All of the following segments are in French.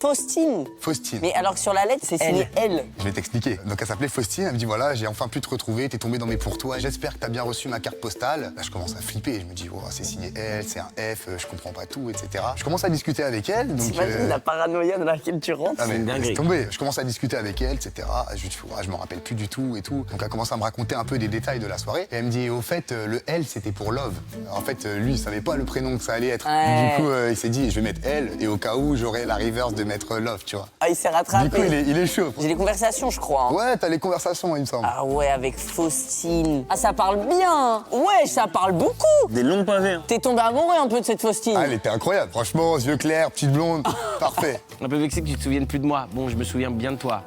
Faustine. Faustine. Mais alors que sur la lettre, c'est signé L. Je vais t'expliquer. Donc elle s'appelait Faustine, elle me dit voilà, j'ai enfin pu te retrouver, t'es tombé dans mes pourtois, j'espère que t'as bien reçu ma carte postale. Là je commence à flipper, je me dis oh, c'est signé L, c'est un F, je comprends pas tout, etc. Je commence à discuter avec elle. Donc, T'imagines la paranoïa dans laquelle tu rentres? Ah mais une dinguerie. laisse tomber. Je commence à discuter avec elle, etc. Je lui dis, ouais, je me rappelle plus du tout et tout. Donc elle commence à me raconter un peu des détails de la soirée. Et elle me dit, au fait, le L, c'était pour Love. En fait, lui, il savait pas le prénom que ça allait être. Ouais. Du coup, il s'est dit, je vais mettre L et au cas où, j'aurai la reverse de mettre Love, tu vois. Ah, il s'est rattrapé. Du coup, il est chaud. J'ai des conversations, je crois. Hein. Ouais, t'as les conversations, il me semble. Ah ouais, avec Faustine. Ah, ça parle bien. Ouais, ça parle beaucoup. Des longs pavés. Hein. T'es tombé amoureux un peu de cette Faustine. Ah, elle était incroyable. Franchement, yeux clairs, petite blonde, parfait. Un peu vexé que tu te souviennes plus de moi. Bon, je me souviens bien de toi.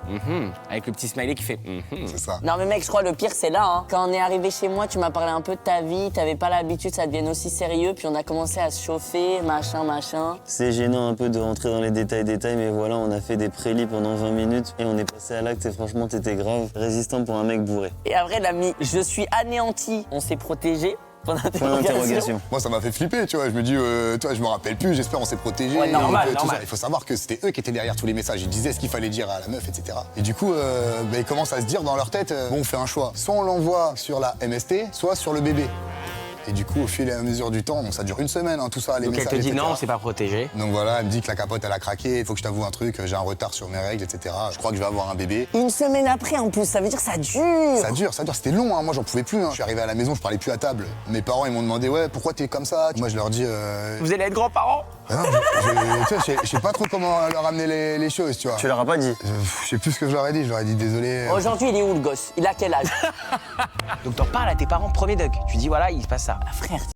Avec le petit smiley qui fait. C'est ça. Non mais mec, je crois le pire c'est là. Hein. Quand on est arrivé chez moi, tu m'as parlé un peu de ta vie, t'avais pas l'habitude que ça devienne aussi sérieux, puis on a commencé à se chauffer, machin. C'est gênant un peu de rentrer dans les détails, mais voilà, on a fait des prélis pendant 20 minutes et on est passé à l'acte et franchement, t'étais grave résistant pour un mec bourré. Et après, elle a mis « Je suis anéanti », on s'est protégé. Point d'interrogation. Moi, ça m'a fait flipper, tu vois. Je me dis, toi, je me rappelle plus, j'espère on s'est protégés. Ouais, normal, tout normal. ça. Il faut savoir que c'était eux qui étaient derrière tous les messages. Ils disaient ce qu'il fallait dire à la meuf, etc. Et du coup, ils commencent à se dire dans leur tête, bon, on fait un choix. Soit on l'envoie sur la MST, soit sur le bébé. Et du coup, au fil et à mesure du temps, bon, ça dure une semaine, hein, tout ça, les Donc messages, elle te dit etc. non, c'est pas protégé. Donc voilà, elle me dit que la capote, elle a craqué, il faut que je t'avoue un truc, j'ai un retard sur mes règles, etc. Je crois que je vais avoir un bébé. Une semaine après en plus, ça veut dire que ça dure. Ça dure, c'était long, hein. Moi j'en pouvais plus. Hein. Je suis arrivé à la maison, je parlais plus à table. Mes parents ils m'ont demandé ouais pourquoi t'es comme ça. Moi je leur dis Vous allez être grands-parents. ah non, tu sais, je sais pas trop comment leur amener les choses, tu vois. Tu leur as pas dit? Je sais plus ce que je leur ai dit, désolé. Aujourd'hui, il est où le gosse? Il a quel âge? Donc t'en parles à tes parents, premier Doug. Tu dis voilà, il se passe ça. Frère,